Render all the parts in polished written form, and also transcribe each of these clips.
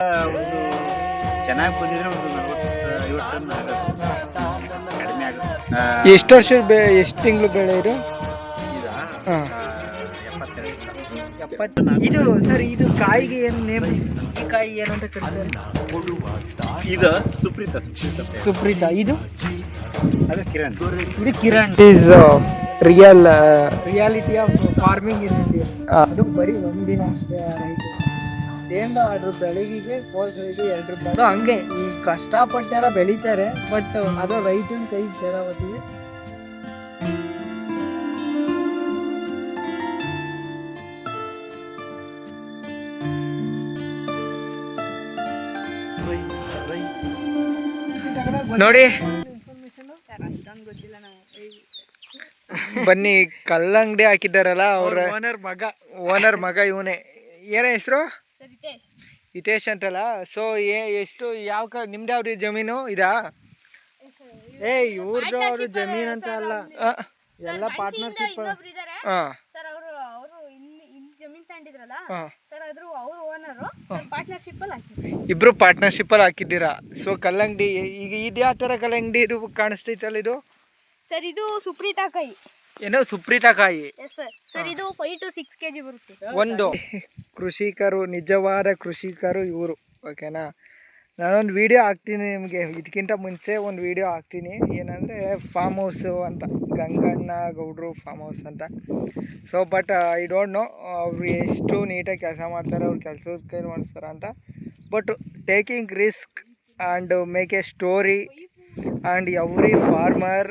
ಒಂದು ಚೆನ್ನಾಗಿ ಬಂದಿದ್ರೆ ಒಂದು 40-50 ಟನ್ ಆಗುತ್ತೆ, ಕಡಿಮೆ ಆಗುತ್ತೆ. ಎಷ್ಟು ವರ್ಷದ ಎಷ್ಟು ತಿಂಗಳು ಬೆಳೆ ಇದು? ಇದಾ? ಹಾಂ, 72 ದಿವಸ. 70. ಇದು ಸರ್, ಇದು ಕಾಯಿಗೆ ಏನು ನೇಮ್? ಈ ಕಾಯಿ ಏನು ಅಂತ ಕರೀತಾರೆ? ಇದು ಸುಪ್ರೀತ. ಸುಪ್ರೀತ. ಇದು ಅದು ಕಿರಣ್. ಇದು Kiran. Is reality of farming in India. ಅದು ಬರೀ ಒಂದಿನ ಅಷ್ಟೇ ರೈತ ಏನು ಅದ್ರ ಬೆಳಗಿಗೆ ಕೋಸು ಇದು 2 ರೂಪಾಯಿ. ಅದು ಹಂಗೆ ಈ ಕಷ್ಟಪಟ್ಟೆಲ್ಲ ಬೆಳೀತಾರೆ, ಬಟ್ ಅದು ರೈತನ ಕೈಗೆ ಸೇರಾವತ್ತಿಗೆ. ನೋಡಿ ಬನ್ನಿ, ಕಲ್ಲಂಗಡಿ ಹಾಕಿದ್ದಾರಲ್ಲ ಅವ್ರ ಓನರ್ ಮಗ ಇವನೇ. ಏನ ಹೆಸರು? ಹಿತೇಶ್ ಅಂತಲ್ಲ. ಸೊ ಎಷ್ಟು ಯಾವ ನಿಮ್ದು ಯಾವ್ದು ಜಮೀನು ಇದಾ? ಇವ್ರದ್ದು ಅವ್ರ ಜಮೀನು ಅಂತ ಅಲ್ಲ, ಎಲ್ಲ ಪಾರ್ಟ್ನರ್ಶಿಪ್. ಇಬ್ರು ಪಾರ್ಟ್ನರ್ಶಿಪ್ ಅಲ್ಲಿ ಹಾಕಿದ್ದೀರಾ. ಸೊ ಕಲ್ಲಂಗಡಿ ಈಗ ಇದು ಯಾವ ತರ ಕಲ್ಲಂಗಡಿ ಇದು ಕಾಣಿಸ್ತೈತಲ್ಲ ಇದು? ಸರ್ ಇದು ಸುಪ್ರೀತಾ ಕಾಯಿ. ಏನೋ ಸುಪ್ರೀತಾ ಕಾಯಿ. ಸರ್ ಇದು 5 to 6 kg ಬರುತ್ತೆ. ಒಂದು ಕೃಷಿಕರು, ನಿಜವಾದ ಕೃಷಿಕರು ಇವರು. ಓಕೆನಾ? ನಾನೊಂದು ವಿಡಿಯೋ ಹಾಕ್ತೀನಿ ನಿಮಗೆ, ಇದಕ್ಕಿಂತ ಮುಂಚೆ ಒಂದು ವಿಡಿಯೋ ಹಾಕ್ತೀನಿ. ಏನಂದರೆ ಫಾರ್ಮ್ ಹೌಸು ಅಂತ, ಗಂಗಣ್ಣ ಗೌಡ್ರು ಫಾರ್ಮ್ ಹೌಸ್ ಅಂತ. So but I don't know ಅವ್ರು ಎಷ್ಟು ನೀಟಾಗಿ ಕೆಲಸ ಮಾಡ್ತಾರೆ, ಅವ್ರು ಕೆಲಸದ ಕೈ ಮಾಡಿಸ್ತಾರೆ ಅಂತ. But taking risk and make A story and every farmer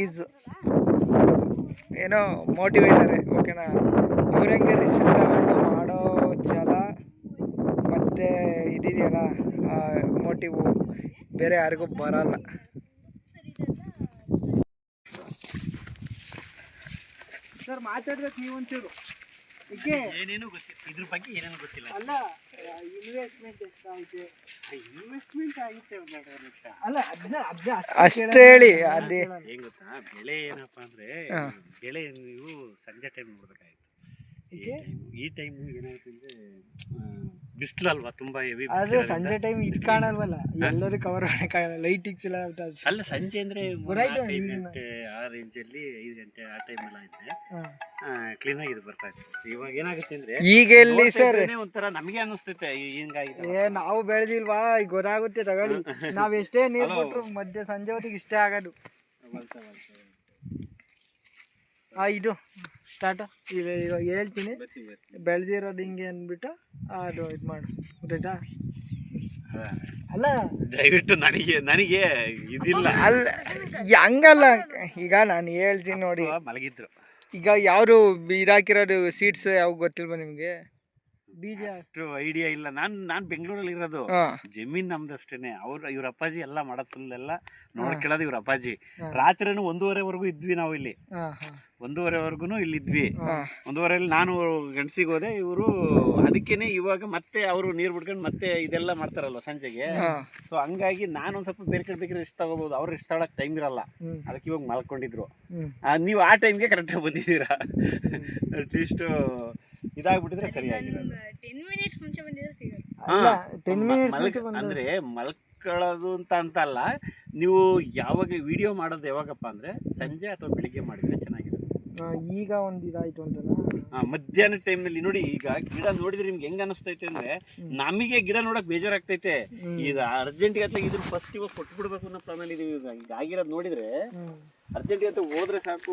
is ಏನೋ ಮೋಟಿವೇಟರೇ. ಓಕೆನಾ? ಇವ್ರಂಗೆ ರಿಸ್ಕ್ ತಗೊಂಡು ಮಾಡೋ ಛಲ ಮತ್ತು ಇದಿದೆಯಲ್ಲ ಮೋಟಿವು ಬೇರೆ ಯಾರಿಗೂ ಬರಲ್ಲ. ಸರ್ ಮಾತಾಡ್ಬೇಕು ನೀವು ಒಂಚೂರು. ಏನೇನು ಗೊತ್ತಿಲ್ಲ ಇದ್ರ ಬಗ್ಗೆ, ಏನೇನು ಗೊತ್ತಿಲ್ಲ. ಅಲ್ಲ, ಇನ್ವೆಸ್ಟ್ಮೆಂಟ್ ಎಷ್ಟಾಗುತ್ತೆ? ಇನ್ವೆಸ್ಟ್ಮೆಂಟ್ ಆಗುತ್ತೆ ಒಂದು 2 ಲಕ್ಷ. ಅಲ್ಲ, ಅಷ್ಟೇ ಹೇಳಿ. ಅದೇ ಹೆಂಗ್ ಗೊತ್ತಾ, ಬೆಳೆ ಏನಪ್ಪ ಅಂದ್ರೆ, ಬೆಳೆ ನೀವು ಸಂಜೆ ಟೈಮ್ ನೋಡ್ಬೇಕಾಯ್ತು. ಈ ಟೈಮ್ ಏನಾಗುತ್ತೆ ಅಂದ್ರೆ ಬಿಸಿಲಲ್ವಾ, ತುಂಬಾ ಹೆವಿ. ಆದ್ರೆ ಸಂಜೆ ಟೈಮ್ ಇದು ಕಾಣಲ್ವಲ್ಲ, ಎಲ್ಲರೂ ಕವರ್ ಮಾಡಕ್ಕಾಗಲ್ಲ, ಲೈಟಿಂಗ್ಸ್ ಎಲ್ಲ. ಅಲ್ಲ, ಸಂಜೆ ಅಂದ್ರೆ 5 ಗಂಟೆ 6 ರೇಂಜಲ್ಲಿ 5 ಗಂಟೆ ಆ ಟೈಮ್ ಎಲ್ಲ ಇದ್ರೆ ಕ್ಲೀನ್ ಆಗಿ ಇದು ಬರ್ತಾ ಇತ್ತು. ಇವಾಗ ಏನಾಗುತ್ತೆ ಅಂದ್ರೆ ಈಗ ಎಲ್ಲಿ ಸರ್ ಒಂಥರ ನಮಗೆ ಅನಿಸ್ತೈತೆ ಹಿಂಗಾಗಿದೆ. ನಾವು ಬೆಳೆದಿಲ್ವಾ, ಈಗ ಗೊತ್ತಾಗುತ್ತೆ ತಗೊಳ್ಳಿ. ನಾವ್ ಎಷ್ಟೇ ನೀರು ಕೊಟ್ರು ಮಧ್ಯ ಸಂಜೆ ಹೊತ್ತಿಗೆ ಇಷ್ಟೇ ಆಗೋದು. ಇದು ಸ್ಟಾರ್ಟ್. ಇವಾಗ ಹೇಳ್ತೀನಿ, ಬೆಳೆದಿರೋದು ಹಿಂಗೆ ಅಂದ್ಬಿಟ್ಟು ಅದು ಇದು ಮಾಡು, ಗೊತ್ತಾಯ್ತಾ? ಅಲ್ಲ ದಯವಿಟ್ಟು ನನಗೆ ಇದಿಲ್ಲ. ಅಲ್ಲ ಹಂಗಲ್ಲ, ಈಗ ನಾನು ಹೇಳ್ತೀನಿ ನೋಡಿ. ಮಲಗಿದ್ರು. ಈಗ ಯಾವುದು ಇದಾಕಿರೋದು ಸೀಡ್ಸ್ ಯಾವ ಗೊತ್ತಿಲ್ವಾ ನಿಮಗೆ? ಬೀಜ ಅಷ್ಟು ಐಡಿಯಾ ಇಲ್ಲ. ನಾನು ಬೆಂಗಳೂರಲ್ಲಿ ಇರೋದು, ಜಮೀನ್ ನಮ್ದಷ್ಟೇನೆ. ಇವ್ರ ಅಪ್ಪಾಜಿ ಎಲ್ಲ ಮಾಡೋದ್ ಫುಲ್ ಎಲ್ಲ ನೋಡ್ಕೊಳ್ಳೋದು ಇವ್ರ ಅಪ್ಪಾಜಿ. ರಾತ್ರಿನೂ 1:30ವರೆಗೂ ಇದ್ವಿ ನಾವು ಇಲ್ಲಿ. 1:30ವರೆಗೂ ಇಲ್ಲಿ ಇದ್ವಿ. 1:30 ನಾನು ಗಂಡಸಿಗೆ ಹೋದೆ. ಇವರು ಅದಕ್ಕೇನೆ ಇವಾಗ ಮತ್ತೆ ಅವರು ನೀರು ಬಿಡ್ಕೊಂಡು ಮತ್ತೆ ಇದೆಲ್ಲ ಮಾಡ್ತಾರಲ್ವ ಸಂಜೆಗೆ. ಸೊ ಹಂಗಾಗಿ ನಾನು ಒಂದ್ ಸ್ವಲ್ಪ ಬೇರೆ ಕಡೆ ಬೇಕಾದ್ರೆ ರೆಸ್ಟ್ ತಗೋಬಹುದು, ಅವ್ರು ರೆಸ್ಟ್ ತಗೊಳಕ್ ಟೈಮ್ ಇರಲ್ಲ. ಅದಕ್ಕೆ ಇವಾಗ ಮಲ್ಕೊಂಡಿದ್ರು. ನೀವು ಆ ಟೈಮ್ಗೆ ಕರೆಕ್ಟಾಗಿ ಬಂದಿದ್ದೀರಾ. ಅಟ್ಲೀಸ್ಟ್ ಇದಾಗ್ಬಿಟ್ಟಿದ್ರೆ ಸರಿಯಾಗಿರೋದು. 10 minutes ಮುಂಚೆ ಬಂದಿದ್ರೆ ಸಿಗುತ್ತೆ. ಅಂದ್ರೆ ಮಲ್ಕೊಳ್ಳೋದು ಅಂತ ಅಲ್ಲ, ನೀವು ಯಾವಾಗ ವಿಡಿಯೋ ಮಾಡೋದು ಯಾವಾಗಪ್ಪ ಅಂದ್ರೆ ಸಂಜೆ ಅಥವಾ ಬೆಳಿಗ್ಗೆ ಮಾಡಿದ್ರೆ ಚೆನ್ನಾಗಿರುತ್ತೆ. ಈಗ ಒಂದು ಇದಾಯ್ತು ಅಂತಲ್ಲ, ಮಧ್ಯಾಹ್ನ ಟೈಮ್ನಲ್ಲಿ ನೋಡಿ. ಈಗ ಗಿಡ ನೋಡಿದ್ರೆ ನಿಮ್ಗೆ ಹೆಂಗ್ ಅನಿಸ್ತೈತೆ ಅಂದ್ರೆ, ನಮಗೆ ಗಿಡ ನೋಡಕ್ ಬೇಜಾರಾಗ್ತೈತೆ. ಈಗ ಅರ್ಜೆಂಟ್ಗೆ ಅಥವಾ ಇದ್ರ ಫಸ್ಟ್ ಇವಾಗ ಕೊಟ್ಬಿಡ್ಬೇಕು ಅನ್ನೋ ಪ್ಲಾನ್ ಇದೀವಿ. ಈಗ ಆಗಿರೋದು ನೋಡಿದ್ರೆ ಅರ್ಜೆಂಟ್ಗೆ ಅಂತ ಹೋದ್ರೆ ಸಾಕು.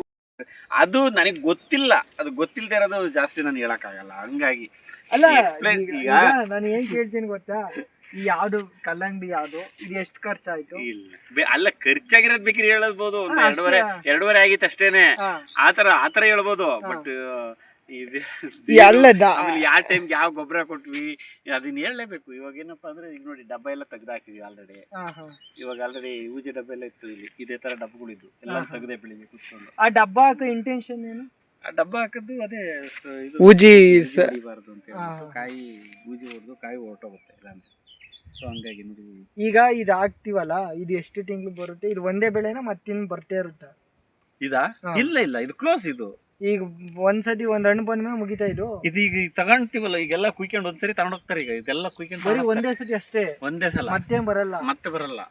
ಅದು ನನಗೆ ಗೊತ್ತಿಲ್ಲ, ಅದು ಗೊತ್ತಿಲ್ಲದೆ ಇರೋದು ಜಾಸ್ತಿ ನಾನು ಹೇಳಕ್ಕಾಗಲ್ಲ. ಹಂಗಾಗಿ ಅಲ್ಲ, ಈಗ ನಾನು ಏನ್ ಕೇಳ್ತೀನಿ ಗೊತ್ತಾ, ಈ ಯಾವ್ದು ಕಲ್ಲಂಗಡಿ ಯಾವ್ದು, ಇದು ಎಷ್ಟು ಖರ್ಚಾಯ್ತು? ಇಲ್ಲ ಅಲ್ಲ, ಖರ್ಚಾಗಿರೋದ್ ಬೇಕಿದ್ರೆ ಹೇಳ್ಬೋದು. ಒಂದು 2.5 ಆಗಿತ್ತು ಅಷ್ಟೇನೆ. ಆತರ ಹೇಳ್ಬೋದು. ಬಟ್ ಯಾವ ಟೈಮ್ಗೆ ಯಾವ ಗೊಬ್ಬರ ಕೊಟ್ವಿ ಅದನ್ನ ಹೇಳಲೇಬೇಕು. ಇವಾಗ ಏನಪ್ಪಾ ಅಂದ್ರೆ, ಈಗ ನೋಡಿ ಡಬ್ಬ ಎಲ್ಲ ತೆಗ್ದು ಹಾಕಿದ್ವಿ ಆಲ್ರೆಡಿ. ಇವಾಗ ಆಲ್ರೆಡಿ ಯೂಜಿ ಡಬ್ಬ ಎಲ್ಲ ಇತ್ತು ಇಲ್ಲಿ, ಇದೇ ತರ ಡಬ್ಬಗಳಿದ್ದು ಎಲ್ಲ ತೆಗ್ದೇ ಬೆಳಿಗ್ಗೆ ಕುತ್ಕೊಂಡು. ಆ ಡಬ್ಬ ಹಾಕೋ ಇಂಟೆನ್ಷನ್ ಏನು? ಆ ಡಬ್ಬ ಹಾಕದ್ದು ಅದೇ ಊಜಿ ಹೊಡಿಬಾರ್ದು ಅಂತ ಹೇಳಿ, ಕಾಯಿ ಊಜಿ ಹೊಡೆದು ಕಾಯಿ ಹೊರಟೋಗುತ್ತೆ ಇಲ್ಲ ಅಂತ. ಸೊ ಹಂಗಾಗಿ ನೋಡಿ, ಈಗ ಇದು ಹಾಕ್ತಿವಲ್ಲ, ಇದು ಎಷ್ಟು ತಿಂಗಳು ಬರುತ್ತೆ? ಇದು ಒಂದೇ ಬೆಳೆನ ಮತ್ತಿನ್ ಬರ್ತಾ ಇರುತ್ತಾ? ಇದಾ? ಇಲ್ಲ ಇದು ಕ್ಲೋಸ್. ಇದು ಈಗ ಒಂದ್ಸತಿ ಒಂದ್ ಹಣ್ಣು ಬಂದ್ಮೇಲೆ ಮುಗಿತಾ ಇದು ಇದೀಗ ತಗೊಂತೀವಲ್ಲ ಈಗೆಲ್ಲ ಕುಯ್ಕೊಂಡು ಒಂದ್ಸರಿ ತಗೊಂಡೋಗ್ತಾರೆ. ಈಗ ಇದೆಲ್ಲ ಕುಯ್ಕೊಂಡು ಬರೀ ಒಂದೇ ಸತಿ ಅಷ್ಟೇ, ಒಂದೇ ಸಲ ಮತ್ತೇನ್ ಬರಲ್ಲ. ಮತ್ತೆ ಬರಲ್ಲ,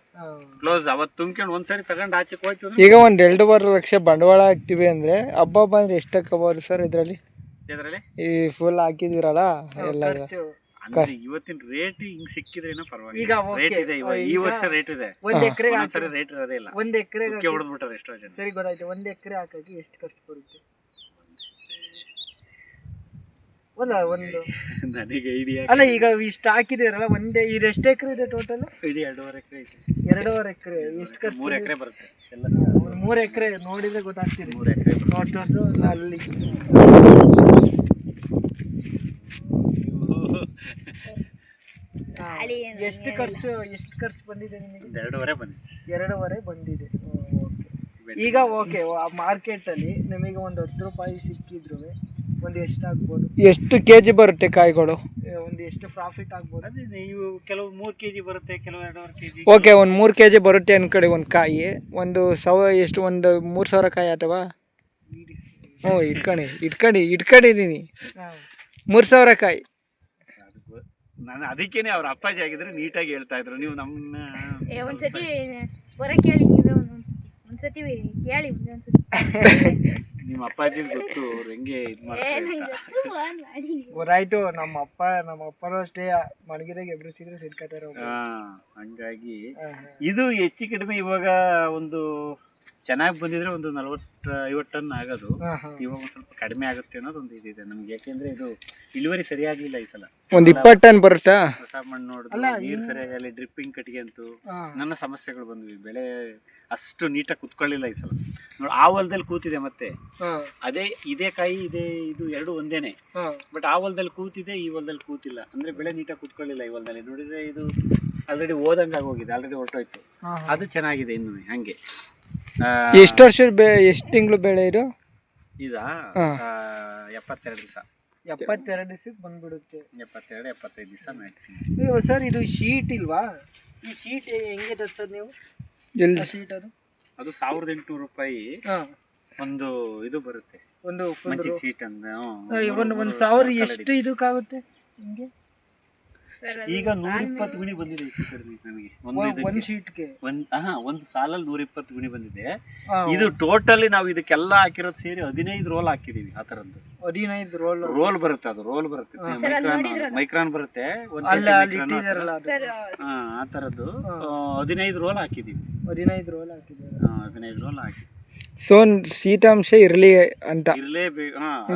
ಕ್ಲೋಸ್. ಅವತ್ತು ತುಂಬ್ಕೊಂಡು ಒಂದ್ಸರಿ ತಗೊಂಡು ಆಚೆ ಹೋಯ್ತು. ಈಗ ಒಂದ್ 2.5 ಲಕ್ಷ ಬಂಡವಾಳ ಹಾಕ್ತಿವಿ ಅಂದ್ರೆ ಹಬ್ಬ ಬಂದ್ರೆ ಎಷ್ಟು ಹಾಕಬಹುದು ಸರ್ ಇದ್ರಲ್ಲಿ? ಈ ಫುಲ್ ಹಾಕಿದಿರಲ್ಲ ಎಲ್ಲ ಅಂದ್ರೆ ಇವತ್ತಿನ ರೇಟ್ ಹಿಂಗ್ ಸಿಕ್ಕಿದ್ರೇನೋ ಪರವಾಗಿಲ್ಲ. ಈಗ ರೇಟ್ ಇದೆ, ಈ ವರ್ಷ ರೇಟ್ ಇದೆ. ಒಂದ್ ಎಕರೆ ರೇಟ್ ಇರೋದೇ ಇಲ್ಲ. ಒಂದ್ ಎಕರೆ ಹೊಡೆದ್ಬಿಟ್ಟಾರೆ ಎಷ್ಟೋ ಜನ. ಸರಿ ಗೊತ್ತಾಯ್ತು. ಒಂದ್ ಎಕರೆ ಹಾಕಿ ಎಷ್ಟು ಖರ್ಚು ಬರುತ್ತೆ? ಒಂದು ನನಗೆ ಐಡಿಯಾ ಅಲ್ಲ, ಈಗ ಇಷ್ಟು ಹಾಕಿದಿರಲ್ಲ ಒಂದೇ, ಇದು ಎಷ್ಟು ಎಕರೆ ಇದೆ ಟೋಟಲ್? ಇಡೀ 2.5 ಎಕರೆ ಐತೆ. 2.5 ಎಕರೆ ಎಷ್ಟು ಖರ್ಚು? 3 ಎಕರೆ ಬರುತ್ತೆ ಎಲ್ಲ. 3 ಎಕರೆ ನೋಡಿದ್ರೆ ಗೊತ್ತಾಗ್ತಿದೆ. 3 ಎಕರೆ ನೋಡಿ ತೋರ್ಸು ಅಲ್ಲಿ. ಎಷ್ಟು ಖರ್ಚು ಬಂದಿದೆ ನಿಮಗೆ? 2.5 ಬಂದಿದೆ. 2.5 ಬಂದಿದೆ. ಈಗ ಓಕೆ, ಮಾರ್ಕೆಟ್ ಅಲ್ಲಿ ನಮಗೆ ಒಂದು 10 ರೂಪಾಯಿ ಸಿಕ್ಕಿದ್ರು ಒಂದು ಎಷ್ಟು ಆಗ್ಬೋದು? ಎಷ್ಟು ಕೆಜಿ ಬರುತ್ತೆ ಕಾಯಿಗಳು? ಒಂದು ಎಷ್ಟು ಪ್ರಾಫಿಟ್ ಆಗ್ಬೋದು? ಅದೇ ನೀವು ಕೆಲವು 3 kg ಬರುತ್ತೆ, ಕೆಲವು 2.5 kg. ಓಕೆ, ಒಂದು 3 kg ಬರುತ್ತೆ ಅನ್ಕಡೆ ಒಂದು ಕಾಯಿ. ಒಂದು ಎಷ್ಟು, ಒಂದು 3,000 ಕಾಯಿ ಅಥವಾ? ಹ್ಞೂ, ಇಟ್ಕೊಂಡಿದ್ದೀನಿ 3,000 ಕಾಯಿ. ನಾನು ಅದಕ್ಕೇನೆ ಅವ್ರ ಅಪ್ಪಾಜಿ ಆಗಿದ್ರೆ ನೀಟಾಗಿ ಹೇಳ್ತಾ ಇದ್ರು. ನೀವು ನಮ್ಮನ್ನ ಒಂದ್ಸತಿ ಬರಕ್ಕೆ ಹೇಳಿ, ಒಂದ್ಸತಿ ಕೇಳಿ. ನಿಮ್ಮ ಅಪ್ಪಾಜಿ ಗೊತ್ತು ಅವ್ರು ಹೆಂಗೆ ಇದು ಮಾಡ್ತಾರೆ. ಆಯ್ತು. ನಮ್ಮ ಅಪ್ಪನೂ ಅಷ್ಟೇ ಮಡಗಿದಾಗ ಎಬ್ರು ಸಿಕ್ಕರೆ ಸಿಡ್ಕತಾರೆ. ಹಂಗಾಗಿ ಇದು ಹೆಚ್ಚು ಕಡಿಮೆ ಇವಾಗ ಒಂದು ಚೆನ್ನಾಗಿ ಬಂದಿದ್ರೆ ಒಂದು 40-50 ಟನ್ ಆಗೋದು. ಇವಾಗ ಒಂದು ಸ್ವಲ್ಪ ಕಡಿಮೆ ಆಗುತ್ತೆ ಅನ್ನೋದು ಒಂದು ಇದಿದೆ ನಮ್ಗೆ. ಯಾಕೆಂದ್ರೆ ಇದು ಇಳುವರಿ ಸರಿಯಾಗ್ಲಿಲ್ಲ ಈ ಸಲ. ಒಂದು 20 ಟನ್ ಬರುತ್ತಾ? ಹೊಸ ಮಣ್ಣು ನೋಡಿದ್ರೆ ನೀರು ಸರಿಯಾಗಲಿ, ಡ್ರಿಪ್ಪಿಂಗ್ ಕಟ್ಟಿಗೆ ಅಂತೂ ನನ್ನ ಸಮಸ್ಯೆಗಳು ಬಂದ್ವಿ. ಬೆಳೆ ಅಷ್ಟು ನೀಟಾಗಿ ಕುತ್ಕೊಳ್ಳಿಲ್ಲ ಈ ಸಲ. ನೋಡಿ, ಆ ಹೊಲದಲ್ಲಿ ಕೂತಿದೆ ಮತ್ತೆ ಇದೇ ಕಾಯಿ ಇದೆ, ಇದು ಎರಡು ಒಂದೇನೆ. ಬಟ್ ಆ ಹೊಲದಲ್ಲಿ ಕೂತಿದೆ, ಈ ಹೊಲದಲ್ಲಿ ಕೂತಿಲ್ಲ. ಅಂದ್ರೆ ಬೆಳೆ ನೀಟಾಗಿ ಕುತ್ಕೊಳ್ಳಿಲ್ಲ ಈ ಹೊಲದಲ್ಲಿ. ನೋಡಿದ್ರೆ ಇದು ಆಲ್ರೆಡಿ ಓದಂಗಾಗಿ ಹೋಗಿದೆ, ಆಲ್ರೆಡಿ ಹೊರಟೋಯ್ತು. ಅದು ಚೆನ್ನಾಗಿದೆ ಇನ್ನು ಹಂಗೆ. ಎಷ್ಟು ವರ್ಷದ ಎಷ್ಟು ತಿಂಗಳು ಬೆಳೆ ಇದು? ಇದಾ 72 ದಿವಸ. 72 ದಿವಸಕ್ಕೆ ಬಂದ್ಬಿಡುತ್ತೆ. 72-75 ದಿವಸ ಮ್ಯಾಕ್ಸಿಮಮ್. ಸರ್, ಇದು ಶೀಟ್ ಇಲ್ವಾ? ಈ ಶೀಟ್ ಹೆಂಗೆ ತರ್ಸೋದು ನೀವು? ಶೀಟ್ ಅದು 1800 ರೂಪಾಯಿ ಒಂದು ಇದು ಬರುತ್ತೆ, ಒಂದು ಶೀಟ್ ಅಂತ. ಒಂದು 1000 ಎಷ್ಟು ಇದಕ್ಕಾಗುತ್ತೆ ನಿಮಗೆ? ಈಗ 120 ಗುಣಿ ಬಂದಿದೆ ನಮಗೆ ಒಂದು ಶೀಟ್ಗೆ. ಒಂದು ಸಾಲಲ್ಲಿ 120 ಗುಣಿ ಬಂದಿದೆ. ಇದು ಟೋಟಲಿ ನಾವು ಇದಕ್ಕೆಲ್ಲ ಹಾಕಿರೋದು ಸೇರಿ 15 ರೋಲ್ ಹಾಕಿದೀವಿ. ಆ ತರದ್ದು 15 ರೋಲ್ ಬರುತ್ತೆ. ಅದು ರೋಲ್ ಬರುತ್ತೆ, ಮೈಕ್ರಾನ್ ಬರುತ್ತೆ. ಆ ತರದ್ದು 15 ರೋಲ್ ಹಾಕಿದೀವಿ. 15 ರೋಲ್ ಹಾಕಿ. ಸೊ ಶೀತಾಂಶ ಇರಲಿ ಅಂತ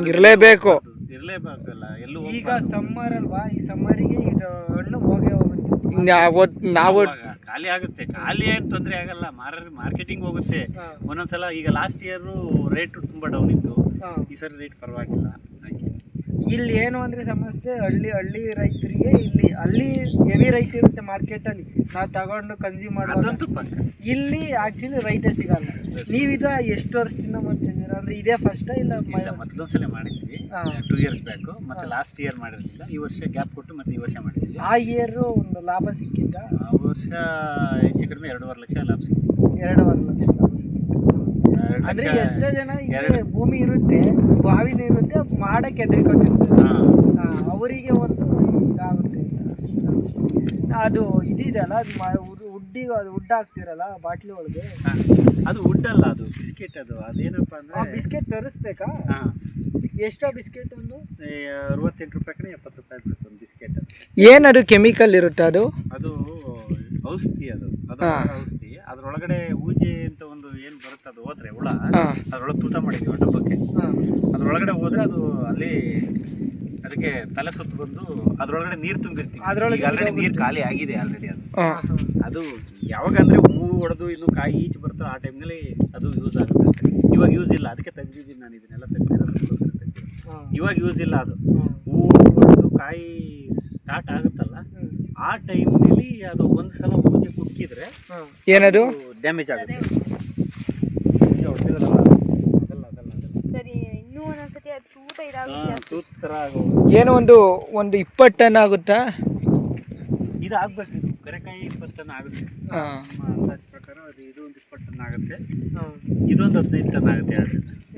ಇರಲೇಬೇಕಲ್ಲ ಎಲ್ಲೂ. ಈಗ ಸಮ್ಮರ್ ಅಲ್ವಾ, ಈ ಸಮ್ಮರಿಗೆ ಇದು ಹಣ್ಣು ಹೋಗುತ್ತೆ. ನಾವು ಖಾಲಿ ಆಗುತ್ತೆ. ಖಾಲಿ ಏನು ತೊಂದರೆ ಆಗಲ್ಲ, ಮಾರ್ಕೆಟಿಂಗ್ ಹೋಗುತ್ತೆ. ಒಂದೊಂದ್ಸಲ ಈಗ ಲಾಸ್ಟ್ ಇಯರ್ ರೇಟ್ ತುಂಬಾ ಡೌನ್ ಇತ್ತು, ಈ ಸರಿ ರೇಟ್ ಪರವಾಗಿಲ್ಲ. ಇಲ್ಲಿ ಏನು ಅಂದ್ರೆ ಸಮಸ್ಯೆ, ಹಳ್ಳಿ ರೈತರಿಗೆ ಅಲ್ಲಿ ಹೆವಿ ರೈಟ್ ಇರುತ್ತೆ ಮಾರ್ಕೆಟಲ್ಲಿ. ನಾವು ತಗೊಂಡು ಕನ್ಸ್ಯೂಮ್ ಮಾಡೋದಂತೂ ಇಲ್ಲಿ ಆಕ್ಚುಲಿ ರೈಟೇ ಸಿಗಲ್ಲ. ನೀವಿದ ಎಷ್ಟು ವರ್ಷದಿಂದ ಮಾಡ್ತಿದ್ದೀರಾ? ಅಂದ್ರೆ ಇದೇ ಫಸ್ಟ್ ಇಲ್ಲ ಮೊದಲೊಂದ್ಸಲ ಮಾಡಿದ್ವಿ 2 years ಬ್ಯಾಕ್. ಮತ್ತೆ ಲಾಸ್ಟ್ ಇಯರ್ ಮಾಡಿರಲಿಲ್ಲ. ಈ ವರ್ಷ ಗ್ಯಾಪ್ ಕೊಟ್ಟು ಮತ್ತೆ ಈ ವರ್ಷ ಮಾಡಿದ್ವಿ. ಆ ಇಯರ್ ಒಂದು ಲಾಭ ಸಿಕ್ಕಿದ್ದ? ಆ ವರ್ಷ ಹೆಚ್ಚು ಕಡಿಮೆ 2.5 ಲಕ್ಷ ಲಾಭ ಸಿಕ್ಕಿತ್ತು. 2.5 ಲಕ್ಷ ಲಾಭ ಸಿಕ್ಕಿತ್ತು. ಅಂದ್ರೆ ಎಷ್ಟೋ ಜನ ಭೂಮಿ ಇರುತ್ತೆ, ಬಾವಿನ ಇರುತ್ತೆ, ಮಾಡಕ್ಕೆ ಹೆದರಿಕೊಂಡಿರ್ತಾರೆ. ಅವರಿಗೆ ಒಂದು ಇದಾಗುತ್ತೆ. ಅದು ಇದಿದೆಯಲ್ಲ, ಅದು ವುಡ್ ಹಾಕ್ತಿರಲ್ಲ ಬಾಟ್ಲಿ ಒಳಗೆ, ಅದು ವುಡ್ ಅಲ್ಲ, ಅದು ಬಿಸ್ಕೆಟ್. ಅದೇನಪ್ಪ ಅಂದ್ರೆ ಬಿಸ್ಕೆಟ್ ತರಿಸ್ಬೇಕಾ? ಎಷ್ಟೋ ಬಿಸ್ಕೆಟ್? ಒಂದು 68 ರೂಪಾಯಿ ಕಡೆ 70 ರೂಪಾಯಿ ಬೇಕು ಒಂದು ಬಿಸ್ಕೆಟ್. ಏನದು ಕೆಮಿಕಲ್ ಇರುತ್ತೆ? ಅದು ಔಷಧಿ. ಅದು ಔಷಧಿ. ಅದ್ರೊಳಗಡೆ ಊಜೆ ಅಂತ ಒಂದು ಏನು ಬರುತ್ತೆ, ಅದು ಹೋದ್ರೆ ಹುಳ, ಅದ್ರೊಳಗೆ ತೂತ ಮಾಡಿದ್ವಿ ಡಬ್ಬಕ್ಕೆ. ಅದ್ರೊಳಗಡೆ ಹೋದ್ರೆ ಅದು ಅಲ್ಲಿ ಅದಕ್ಕೆ ತಲೆ ಸುತ್ತು ಬಂದು ಅದ್ರೊಳಗಡೆ ನೀರು ತುಂಬಿರ್ತೀವಿ. ಅದ್ರೊಳಗೆ ಆಲ್ರೆಡಿ ನೀರು ಖಾಲಿ ಆಗಿದೆ ಆಲ್ರೆಡಿ. ಅದು ಯಾವಾಗ ಅಂದ್ರೆ ಹೂವು ಹೊಡೆದು ಇನ್ನು ಕಾಯಿ ಈಚೆ ಬರ್ತೋ ಆ ಟೈಮ್ನಲ್ಲಿ ಅದು ಯೂಸ್ ಆಗುತ್ತೆ ಅಷ್ಟೇ. ಇವಾಗ ಯೂಸ್ ಇಲ್ಲ, ಅದಕ್ಕೆ ತೆಗ್ದಿದ್ದೀನಿ ನಾನು. ಇದನ್ನೆಲ್ಲ ತೆಗ್ದಿರೋದಕ್ಕೋಸ್ಕರ ಇವಾಗ ಯೂಸ್ ಇಲ್ಲ. ಅದು ಹೂವು ಹೊಡೆದು ಕಾಯಿ ಸ್ಟಾರ್ಟ್ ಆಗುತ್ತಲ್ಲ, ಆ ಟೈಮ್ನಲ್ಲಿ ಅದು ಒಂದ್ಸಲ ಹೂಜೆ ಕುಕ್ಕಿದ್ರೆ ಏನದು ಡ್ಯಾಮೇಜ್ ಆಗುತ್ತೆ. ಏನೋ ಒಂದು 20 ಟನ್ ಆಗುತ್ತಾ? ಇದು ಆಗ್ಬೇಕು. ಬೆರೆಕಾಯಿ 20 ಟನ್ ಆಗುತ್ತೆ. ಹಾಂ ನಮ್ಮ ಅಂದಾಜು ಪ್ರಕಾರ ಅದು ಇದು ಒಂದು 20 ಟನ್ ಆಗುತ್ತೆ, ಇದೊಂದು 15 ಟನ್ ಆಗುತ್ತೆ.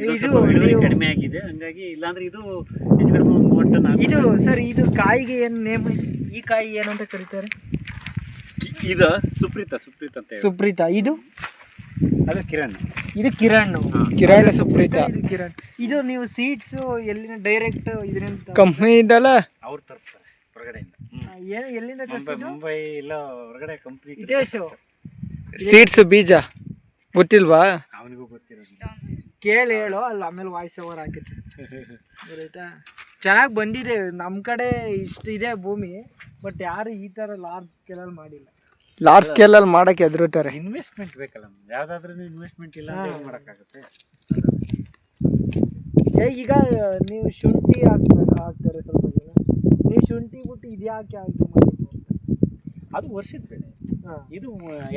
ಇದು ಸ್ವಲ್ಪ ಇಳುವರಿ ಕಡಿಮೆ ಆಗಿದೆ, ಹಂಗಾಗಿ ಇಲ್ಲಾಂದ್ರೆ ಇದು ಹೆಚ್ಚು ಕಡಿಮೆ ಒಂದು 30 ಟನ್ ಆಗುತ್ತೆ. ಇದು ಸರ್ ಇದು ಕಾಯಿಗೆ ಏನು ನೇಮ್? ಈ ಕಾಯಿ ಏನಂತ ಕರೀತಾರೆ? ಇದು ಸುಪ್ರೀತ ಅಂತ ಹೇಳಿ. ಸುಪ್ರೀತ. ಇದು ಅದು ಕಿರಣ್. ಇದು ಕಿರಣ್. ಕಿರಣ್ ಸುಪ್ರೀತ. ಇದು ಕಿರಣ್. ಇದು ನೀವು ಸೀಡ್ಸ್ ಎಲ್ಲಿನ ಡೈರೆಕ್ಟ್ ಇದರಿಂದ ಕಂಪ್ನಿಯಿಂದಲ್ಲ ಅವ್ರು ತರಿಸ್ತಾರೆ ಹೊರಗಡೆಯಿಂದ. ಏನು ಎಲ್ಲಿಂದ ತರಿಸಿದ್ದು? ಮುಂಬೈ ಇಲ್ಲ ಹೊರಗಡೆ ಕಂಪ್ನಿ ಇಟೇಶು ಸೀಡ್ಸ್ ಬೀಜ ಗೊತ್ತಿಲ್ವಾ? ಅವನಿಗೂ ಗೊತ್ತಿರೋದು. ಕೇಳಿ ಹೇಳು, ಅಲ್ಲಿ ಆಮೇಲೆ ವಾಯ್ಸ್ ಓವರ್ ಹಾಕಿರ್ತೀನಿ. ಗೊತ್ತಾಯ್ತಾ? ಚೆನ್ನಾಗಿ ಬಂದಿದೆ. ನಮ್ಮ ಕಡೆ ಇಷ್ಟಿದೆ ಭೂಮಿ, ಬಟ್ ಯಾರು ಈ ಥರ ಲಾರ್ಜ್ ಸ್ಕೇಲಲ್ಲಿ ಮಾಡಿಲ್ಲ. ಲಾರ್ಜ್ ಸ್ಕೇಲಲ್ಲಿ ಮಾಡೋಕ್ಕೆ ಹೆದರುತ್ತಾರೆ. ಇನ್ವೆಸ್ಟ್ಮೆಂಟ್ ಬೇಕಲ್ಲ, ಯಾವುದಾದ್ರೂ ಇನ್ವೆಸ್ಟ್ಮೆಂಟ್ ಇಲ್ಲ ಅಂತ ಏನು ಮಾಡೋಕ್ಕಾಗುತ್ತೆ? ಈಗ ನೀವು ಶುಂಠಿ ಹಾಕ್ತಾರೆ ಸ್ವಲ್ಪ ಜನ. ನೀವು ಶುಂಠಿ ಬಿಟ್ಟು ಇದು ಯಾಕೆ ಹಾಕಿ ಮಾಡಿದ್ದು? ಅದು ವರ್ಷದ ಬೆಳೆ. ಇದು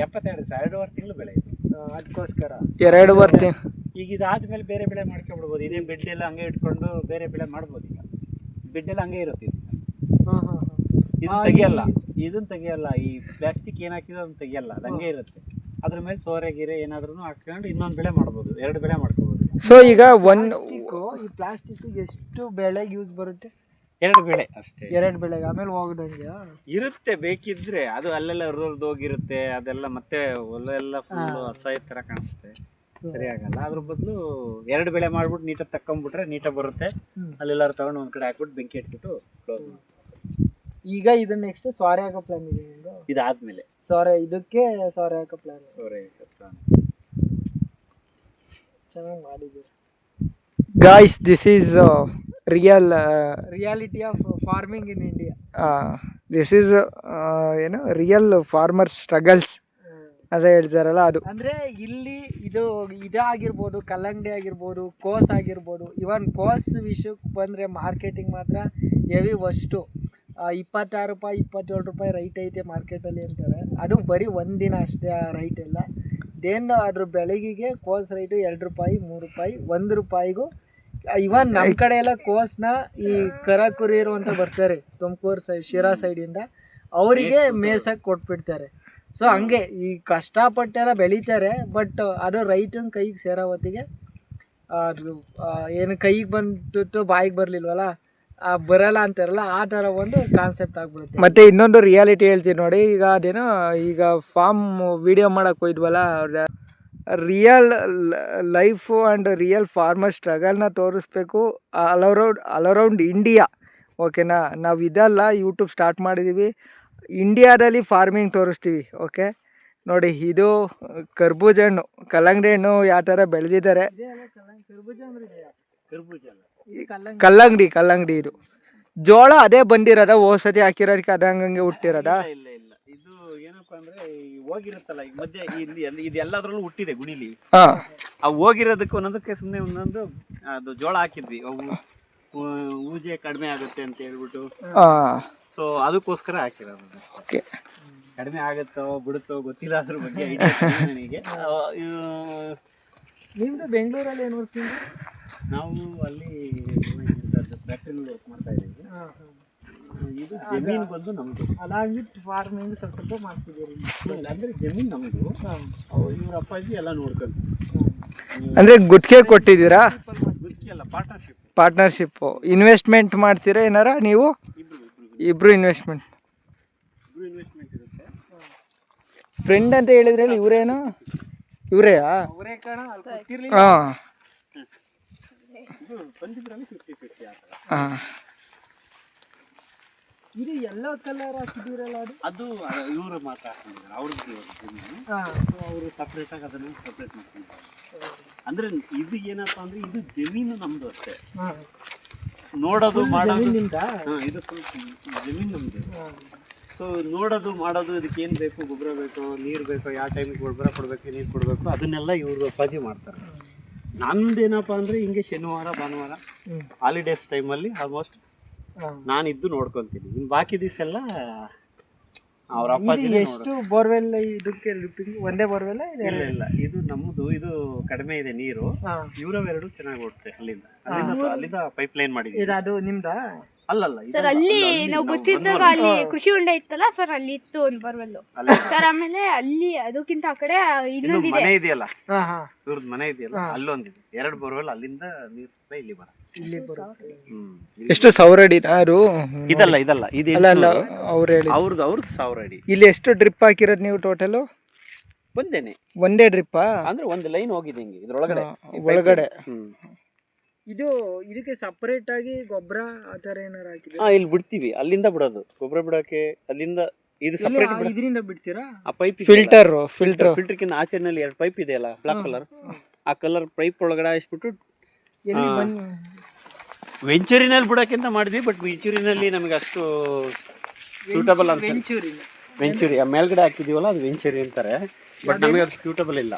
2.5 ತಿಂಗಳು ಬೆಳೆ ಇದು. ಅದಕ್ಕೋಸ್ಕರ 2.5 ತಿಂಗಳು. ಈಗ ಇದಾದ್ಮೇಲೆ ಬೇರೆ ಬೆಳೆ ಮಾಡ್ಕೊಬಿಡ್ಬೋದು. ಇದೇ ಬೆಡ್ ಎಲ್ಲ ಹಂಗೆ ಇಟ್ಕೊಂಡು ಬೇರೆ ಬೆಳೆ ಮಾಡ್ಬೋದು. ಈಗ ಬೆಡ್ ಎಲ್ಲ ಹಂಗೆ ಇರುತ್ತೆ. ಇದನ್ನ ತೆಗಿಯಲ್ಲ. ಈ ಪ್ಲಾಸ್ಟಿಕ್ ಏನು ಹಾಕಿದ್ರೆ ಅದನ್ನ ತೆಗಿಯಲ್ಲ, ಅದು ಹಂಗೆ ಇರುತ್ತೆ. ಅದ್ರ ಮೇಲೆ ಸೋರೆ ಗೀರೆ ಏನಾದ್ರೂ ಹಾಕೊಂಡು ಇನ್ನೊಂದು ಬೆಳೆ ಮಾಡ್ಬೋದು, 2 ಬೆಳೆ ಮಾಡ್ಕೋಬೋದು. ಸೊ ಈಗ ಈ ಪ್ಲಾಸ್ಟಿಕ್ ಎಷ್ಟು ಬೆಳೆಗೆ ಯೂಸ್ ಬರುತ್ತೆ? 2 ಬೆಳೆ ಅಷ್ಟೇ. 2 ಬೆಳೆಗೆ ಆಮೇಲೆ ಹೋಗದಂಗೆ ಇರುತ್ತೆ. ಬೇಕಿದ್ರೆ ಅದು ಅಲ್ಲೆಲ್ಲ ಹೋಗಿರುತ್ತೆ, ಅದೆಲ್ಲ ಮತ್ತೆ ಹೊಲೆಲ್ಲ ಫುಲ್ ಅಸಹ್ಯ ಥರ ಕಾಣಿಸುತ್ತೆ, ಸರಿ ಆಗಲ್ಲ. ಅದ್ರ ಬದಲು 2 ಬೆಳೆ ಮಾಡ್ಬಿಟ್ಟು ನೀಟಾಗಿ ತಕ್ಕೊಂಬಿಟ್ರೆ ನೀಟಾಗಿ ಬರುತ್ತೆ. ಅಲ್ಲೆಲ್ಲಾರು ತಗೊಂಡು ಒಂದು ಕಡೆ ಹಾಕ್ಬಿಟ್ಟು ಬೆಂಕಿ ಇಟ್ಬಿಟ್ಟು ಕ್ಲೋಸ್ ಮಾಡಿ. ಈಗ ಇದನ್ನ ನೆಕ್ಸ್ಟ್ ಸೋರೆ ಹಾಕೋ ಪ್ಲಾನ್ ಇದೆ ನಿಮ್ದು? ಇದಾದ್ಮೇಲೆ ಇದಕ್ಕೆ ಸೋರೆ ಹಾಕೋ ಪ್ಲಾನ್. ಚೆನ್ನಾಗಿ ಮಾಡಿದ್ದೀರಿ guys. This is reality of farming in India. This is ಏನು ರಿಯಲ್ ಫಾರ್ಮರ್ ಸ್ಟ್ರಗಲ್ಸ್ ಅಂತ ಹೇಳ್ತಾರಲ್ಲ ಅದು. ಅಂದರೆ ಇಲ್ಲಿ ಇದಾಗಿರ್ಬೋದು, ಕಲ್ಲಂಗಡಿ ಆಗಿರ್ಬೋದು, ಕೋಸ್ ಆಗಿರ್ಬೋದು. ಇವನ್ ಕೋಸ್ ವಿಷಯಕ್ಕೆ ಬಂದರೆ ಮಾರ್ಕೆಟಿಂಗ್ ಮಾತ್ರ ಹೆವಿ ವಸ್ತು. 26 ರೂಪಾಯಿ 27 ರೂಪಾಯಿ ರೈಟ್ ಐತೆ ಮಾರ್ಕೆಟಲ್ಲಿ ಅಂತಾರೆ. ಅದು ಬರೀ ಒಂದಿನ ಅಷ್ಟೇ ಆ ರೈಟ್ ಎಲ್ಲ. ದೇನ್ ಅದ್ರ ಬೆಳಗಿಗೆ ಕೋಸ್ ರೈಟು 2 ರೂಪಾಯಿ 3 ರೂಪಾಯಿ 1 ರೂಪಾಯಿಗೂ. ಇವನ್ ನಮ್ಮ ಕಡೆ ಎಲ್ಲ ಕೋಸ್ನ ಈ ಕರಕುರಿಯರು ಅಂತ ಬರ್ತಾರೆ ತುಮಕೂರು ಸೈಡ್, ಶಿರಾ ಸೈಡಿಂದ, ಅವರಿಗೆ ಮೇಸಕ್ಕೆ ಕೊಟ್ಬಿಡ್ತಾರೆ. ಸೊ ಹಂಗೆ ಈ ಕಷ್ಟಪಟ್ಟೆಲ್ಲ ಬೆಳೀತಾರೆ, ಬಟ್ ಅದು ರೈತನ ಕೈಗೆ ಸೇರೋ ಹೊತ್ತಿಗೆ ಅದು ಏನು ಕೈಗೆ ಬಂದ್ಬಿಟ್ಟು ಬಾಯಿಗೆ ಬರಲಿಲ್ವಲ್ಲ, ಬರಲ್ಲ ಅಂತಾರಲ್ಲ, ಆ ಥರ ಒಂದು ಕಾನ್ಸೆಪ್ಟ್ ಆಗ್ಬಿಡುತ್ತೆ. ಮತ್ತು ಇನ್ನೊಂದು ರಿಯಾಲಿಟಿ ಹೇಳ್ತೀನಿ ನೋಡಿ. ಈಗ ಅದೇನೋ ಈಗ ಫಾರ್ಮ್ ವಿಡಿಯೋ ಮಾಡೋಕೆ ಹೋಯ್ದ್ವಲ್ಲ, real life and real farmer ಸ್ಟ್ರಗಲ್ನ ತೋರಿಸ್ಬೇಕು ಆಲ್ ಅರೌಂಡ್ ಇಂಡಿಯಾ. ಓಕೆನಾ? ನಾವು ಇದೆಲ್ಲ ಯೂಟ್ಯೂಬ್ ಸ್ಟಾರ್ಟ್ ಮಾಡಿದ್ದೀವಿ, ಇಂಡಿಯಾದಲ್ಲಿ ಫಾರ್ಮಿಂಗ್ ತೋರಿಸ್ತೀವಿ. ಓಕೆ ನೋಡಿ, ಇದು ಕರ್ಬೂಜ ಹಣ್ಣು, ಕಲ್ಲಂಗಡಿ ಹಣ್ಣು ಯಾವ ಥರ ಬೆಳೆದಿದ್ದಾರೆ. ಕಲ್ಲಂಗಡಿ ಇದು ಜೋಳ ಅದೇ ಬಂದಿರೋದ, ಹೋಸತಿ ಹಾಕಿರೋದಕ್ಕೆ ಅದ ಹಂಗಂಗೆ ಹುಟ್ಟಿರೋದ? ಇಲ್ಲ, ಇದು ಏನಪ್ಪಾ ಅಂದ್ರೆ ಹೋಗಿರುತ್ತಲ್ಲ ಈಗ ಮಧ್ಯೆ ಇದೆಲ್ಲದ್ರಲ್ಲೂ ಹುಟ್ಟಿದೆ ಗುಣಿಲಿ. ಹೋಗಿರೋದಕ್ಕೆ ಒಂದೊಂದಕ್ಕೆ ಸುಮ್ಮನೆ ಒಂದೊಂದು ಅದು ಜೋಳ ಹಾಕಿದ್ವಿ, ಊಜೆ ಕಡಿಮೆ ಆಗುತ್ತೆ ಅಂತ ಹೇಳ್ಬಿಟ್ಟು. ಸೊ ಅದಕ್ಕೋಸ್ಕರ ಹಾಕಿರೋದು. ಕಡಿಮೆ ಆಗುತ್ತೋ ಬಿಡುತ್ತೋ ಗೊತ್ತಿಲ್ಲ, ಅದ್ರ ಬಗ್ಗೆ ಐಡಿಯಾ ನನಗೆ. ನಿಮ್ದು ಬೆಂಗಳೂರಲ್ಲಿ ಏನು ವರ್ಕಿಂಗ್? ನಾವು ಅಲ್ಲಿ ಫ್ಯಾಕ್ಟ್ರಿನಲ್ಲಿ ವರ್ಕ್ ಮಾಡ್ತಾ ಇದ್ದೀವಿ. ಇದು ಜಮೀನು ಬಂದು ನಮ್ಮದು. ಅದಾಗ್ಬಿಟ್ಟು ಫಾರ್ಮಿಂಗ್ ಸ್ವಲ್ಪ ಮಾಡ್ತಿದ್ದೀರಿ ಅಂದರೆ ಜಮೀನು ನಮ್ಮದು, ಇವ್ರ ಅಪ್ಪಾಜಿ ಎಲ್ಲ ನೋಡ್ಕೊಂಡು. ಅಂದರೆ ಗುತ್ತಿಗೆ ಕೊಟ್ಟಿದ್ದೀರಾ? ಗುತ್ತಿಗೆ ಅಲ್ಲ, ಪಾರ್ಟ್ನರ್ಶಿಪ್ಪು. ಇನ್ವೆಸ್ಟ್ಮೆಂಟ್ ಮಾಡ್ತೀರಾ ಏನಾರ ನೀವು? ಇಬ್ರು ಇನ್ವೆಸ್ಟ್ಮೆಂಟ್ ಇರುತ್ತೆ. ಫ್ರೆಂಡ್ ಅಂತ ಹೇಳಿದ್ರಲ್ಲಿ ಇವರೇನು? ಇವರೇಯಾ? ಹಾಂ. ಇದು ಎಲ್ಲೋ ಕಲರ್ ಹಾಕಿದ್ದೀರಲ್ಲ, ಅದು ಇವರು ಮಾತ್ರ ಹಾಕೊಂಡಿದ್ದಾರೆ. ಅವ್ರದ್ದು ಅವರು ಸಪ್ರೇಟಾಗಿ ಅದನ್ನು ಸಪ್ರೇಟ್ ಮಾಡ್ಕೊಂಡಿದ್ದಾರೆ. ಅಂದರೆ ಇದು ಏನಪ್ಪ ಅಂದರೆ ಇದು ಜಮೀನು ನಮ್ಮದು ಅಷ್ಟೇ. ನೋಡೋದು ಮಾಡೋದು ಇದು ಜಮೀನು ನಮ್ಮದು. ಸೊ ನೋಡೋದು ಮಾಡೋದು, ಇದಕ್ಕೆ ಏನು ಬೇಕು, ಗೊಬ್ಬರ ಬೇಕು, ನೀರು ಬೇಕು, ಯಾವ ಟೈಮಿಗೆ ಗೊಬ್ಬರ ಕೊಡಬೇಕು, ನೀರು ಕೊಡಬೇಕು, ಅದನ್ನೆಲ್ಲ ಇವರು ಅಪ್ಪಾಜಿ ಮಾಡ್ತಾರೆ. ನಂದೇನಪ್ಪ ಅಂದರೆ ಹಿಂಗೆ ಶನಿವಾರ ಭಾನುವಾರ ಹಾಲಿಡೇಸ್ ಟೈಮಲ್ಲಿ ಆಲ್ಮೋಸ್ಟ್ ನಾನಿದ್ದು ನೋಡ್ಕೊತೀನಿ. ಇನ್ನು ಬಾಕಿ ದಿವಸ ಎಲ್ಲ ಅವ್ರ ಅಪ್ಪಾಜಿ. ಎಷ್ಟು ಬೋರ್ವೆಲ್ ಇದಕ್ಕೆ? ಒಂದೇ ಬೋರ್ವೆಲ್? ಇಲ್ಲ, ಇದು ನಮ್ಮದು. ಇದು ಕಡಿಮೆ ಇದೆ ನೀರು, ಇವರವೆರಡು ಚೆನ್ನಾಗಿ ಓಡುತ್ತೆ. ಅಲ್ಲಿಂದ ಪೈಪ್ ಲೈನ್ ಮಾಡಿದ್ದೀವಿ. ಅದು ನಿಮ್ದ? ಅಲ್ಲಲ್ಲ ಸರ್ ಅಲ್ಲಿ ನಾವು ಬರ್ತಿದ್ದಾಗ ಅಲ್ಲಿ ಕೃಷಿ ಹೊಂಡ ಇತ್ತಲ್ಲ ಸರ್, ಅಲ್ಲಿ ಇತ್ತು ಒಂದು ಬರ್ವೆಲ್ಲು ಸರ್. ಆಮೇಲೆ ಅಲ್ಲಿ ಅದಕ್ಕಿಂತ ಆ ಕಡೆ ಇನ್ನೊಂದಿದೆ ಮನೆ ಇದೆಯಲ್ಲ, ಹಾ ಹಾ ಇವ್ರದ್ದು ಮನೆ ಇದೆಯಲ್ಲ, ಅಲ್ಲೊಂದಿದೆ. 2 ಬೋರ್ವೆಲ್ ಅಲ್ಲಿಂದ ನೀರು ಸಪ್ಲೈ ಇಲ್ಲಿ ಬರ. ಇಲ್ಲಿ ಬರುತ್ತೆ. ಎಷ್ಟು 1000 ಅಡಿ ಯಾರು ಇದಲ್ಲ ಇದು ಅಲ್ಲ ಅಲ್ಲ ಅವ್ರು ಹೇಳಿ ಅವ್ರದ್ದು 1000 ಅಡಿ. ಇಲ್ಲಿ ಎಷ್ಟು ಡ್ರಿಪ್ ಹಾಕಿರೋದು ನೀವು ಟೋಟಲು? ಒಂದೇ ಡ್ರಿಪ್ಪಾ? ಅಂದ್ರೆ ಒಂದು ಲೈನ್ ಹೋಗಿದೆ ಹಿಂಗೆ ಇದ್ರೊಳಗಡೆ ಒಳಗಡೆ. ಇದು ಇದಕ್ಕೆ ಸಪರೇಟ್ ಆಗಿ ಗೊಬ್ಬರ ಆ ಥರ ಏನಾರು ಹಾಕಿದ್ರೆ ಇಲ್ಲಿ ಬಿಡ್ತೀವಿ, ಅಲ್ಲಿಂದ ಬಿಡೋದು ಗೊಬ್ಬರ ಬಿಡೋಕೆ. ಅಲ್ಲಿಂದ ಇದು ಸಪರೇಟ್ ಇದರಿಂದ ಬಿಡ್ತೀರಾ? ಆ ಪೈಪ್ ಫಿಲ್ಟರ್ಕಿಂತ ಆಚೆನಲ್ಲಿ 2 ಪೈಪ್ ಇದೆಯಲ್ಲ ಬ್ಲಾಕ್ ಕಲರ್, ಆ ಕಲರ್ ಪೈಪ್ ಒಳಗಡೆ ಹಾಯಿಸ್ಬಿಟ್ಟು ವೆಂಚೂರಿನಲ್ಲಿ ಬಿಡೋಕ್ಕಿಂತ ಮಾಡಿದ್ವಿ. ಬಟ್ ವೆಂಚೂರಿನಲ್ಲಿ ನಮಗೆ ಅಷ್ಟು ಸೂಟಬಲ್ ಅಂತ. ವೆಂಚೂರಿ ಆ ಮೇಲ್ಗಡೆ ಹಾಕಿದೀವಲ್ಲ ಅದು ವೆಂಚೂರಿ ಅಂತಾರೆ, ಬಟ್ ನಮಗೆ ಅದು ಸೂಟಬಲ್ ಇಲ್ಲ.